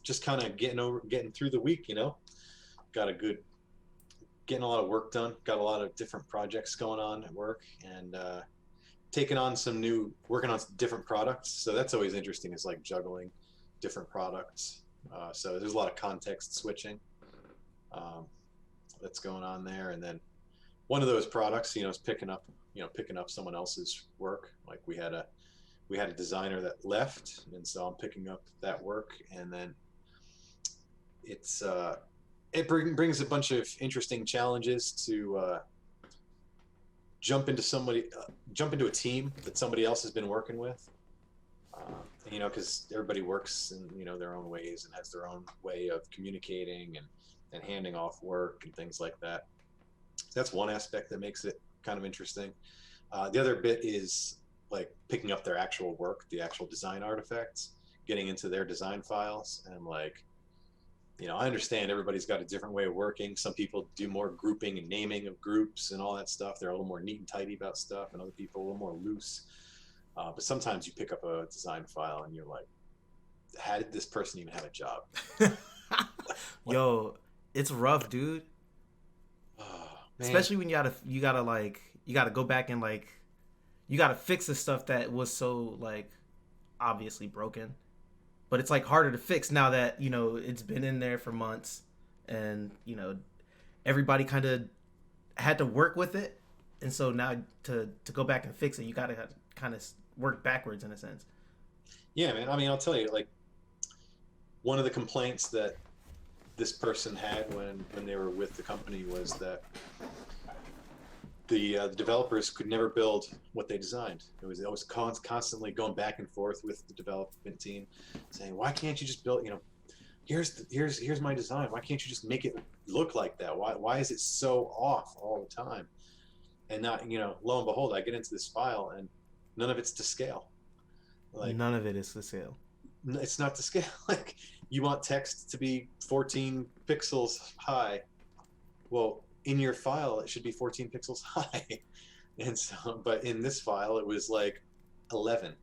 just kind of getting through the week. Got a good getting a lot of work done. Got a lot of different projects going on at work, and taking on working on different products. So that's always interesting. Is like juggling different products. So there's a lot of context switching um, that's going on there, and then one of those products, is picking up someone else's work. Like we had a designer that left, and so I'm picking up that work, and then it's brings a bunch of interesting challenges to jump into a team that somebody else has been working with. Because everybody works in their own ways and has their own way of communicating and handing off work and things like that. So that's one aspect that makes it kind of interesting. The other bit is like picking up their actual work, the actual design artifacts, getting into their design files, and I understand everybody's got a different way of working. Some people do more grouping and naming of groups and all that stuff. They're a little more neat and tidy about stuff, and other people a little more loose. But sometimes you pick up a design file and you're like, how did this person even have a job? Yo, it's rough, dude. Oh, man. Especially when you gotta go back and you gotta fix the stuff that was so obviously broken. But it's harder to fix now that it's been in there for months, and everybody kind of had to work with it, and so now to go back and fix it, you gotta kind of work backwards in a sense. Yeah, man. I mean, I'll tell you, one of the complaints that this person had when they were with the company was that the developers could never build what they designed. It was constantly going back and forth with the development team, saying, "Why can't you just build? Here's my design. Why can't you just make it look like that? Why is it so off all the time?" And not, lo and behold, I get into this file and none of it's to scale. Like, None of it is for sale. it's not to scale. Like, you want text to be 14 pixels high. Well, in your file, it should be 14 pixels high. And so, but in this file, it was 11.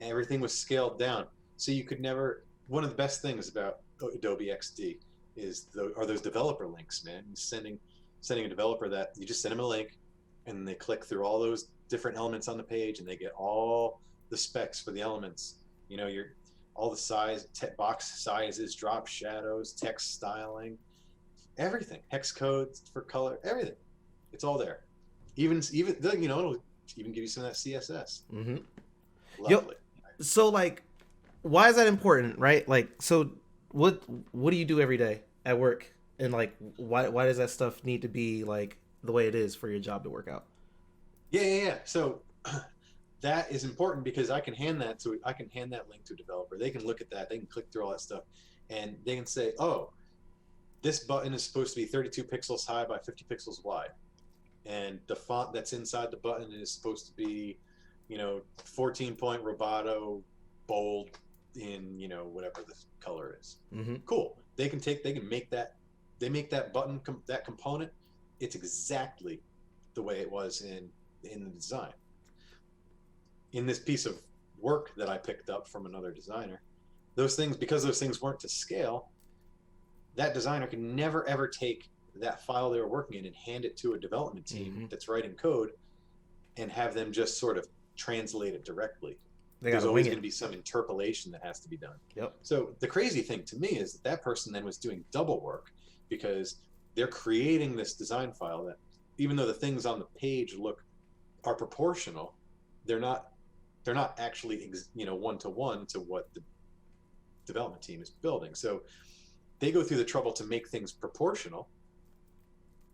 And everything was scaled down. So you could never, one of the best things about Adobe XD are those developer links, man. Sending a developer that you just send them a link and they click through all those different elements on the page and they get all the specs for the elements. All the box sizes, drop shadows, text styling, everything, hex codes for color, everything. It's all there. It'll even give you some of that CSS. Mm-hmm. Lovely. So why is that important, right? So what do you do every day at work, and why does that stuff need to be the way it is for your job to work out? Yeah. So that is important because I can hand that link to a developer. They can look at that. They can click through all that stuff, and they can say, "Oh, this button is supposed to be 32 pixels high by 50 pixels wide, and the font that's inside the button is supposed to be, 14-point Roboto bold in whatever the color is." Mm-hmm. Cool. They can make that. They make that button that component. It's exactly the way it was in the design. In this piece of work that I picked up from another designer, because those things weren't to scale, that designer can never ever take that file they were working in and hand it to a development team that's writing code and have them just sort of translate it directly. There's always going to be some interpolation that has to be done. Yep. So the crazy thing to me is that person then was doing double work because they're creating this design file that, even though the things on the page are proportional, they're not actually one-to-one to what the development team is building. So they go through the trouble to make things proportional,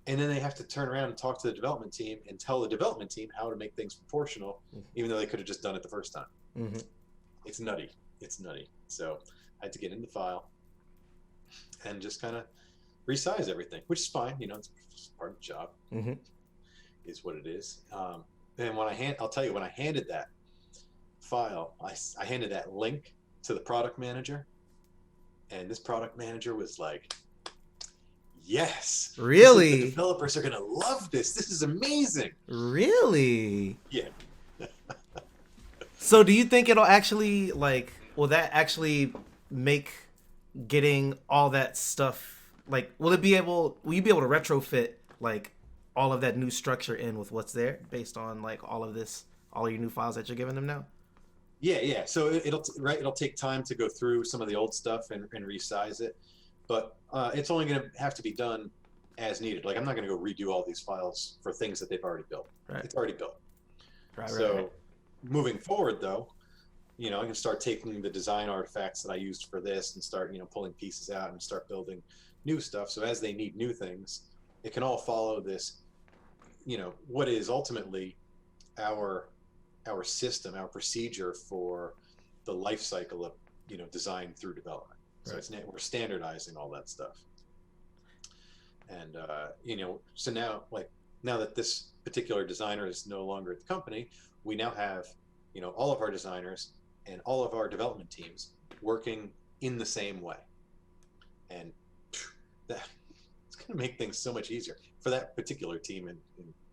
and then they have to turn around and talk to the development team and tell the development team how to make things proportional, even though they could have just done it the first time. Mm-hmm. It's nutty. So I had to get in the file and just kind of resize everything, which is fine. It's part of the job. Mm-hmm. Is what it is. And I'll tell you, when I handed that file, I handed that link to the product manager, and this product manager was like, "Yes, really? The developers are gonna love this. This is amazing." Really? Yeah. So do you think it'll actually will that actually make getting all that stuff like will you be able to retrofit like all of that new structure in with what's there based on like all of your new files that you're giving them now? Yeah, yeah. So it'll take time to go through some of the old stuff and resize it, but it's only going to have to be done as needed. Like I'm not going to go redo all these files for things that they've already built. Right. It's already built. Right. So moving forward, though, I can start taking the design artifacts that I used for this and start, pulling pieces out and start building new stuff. So as they need new things, it can all follow this, what is ultimately our our system, our procedure for the life cycle of, design through development. So Right. we're standardizing all that stuff. And so now, like, now that this particular designer is no longer at the company, we now have, all of our designers and all of our development teams working in the same way. And that it's going to make things so much easier for that particular team in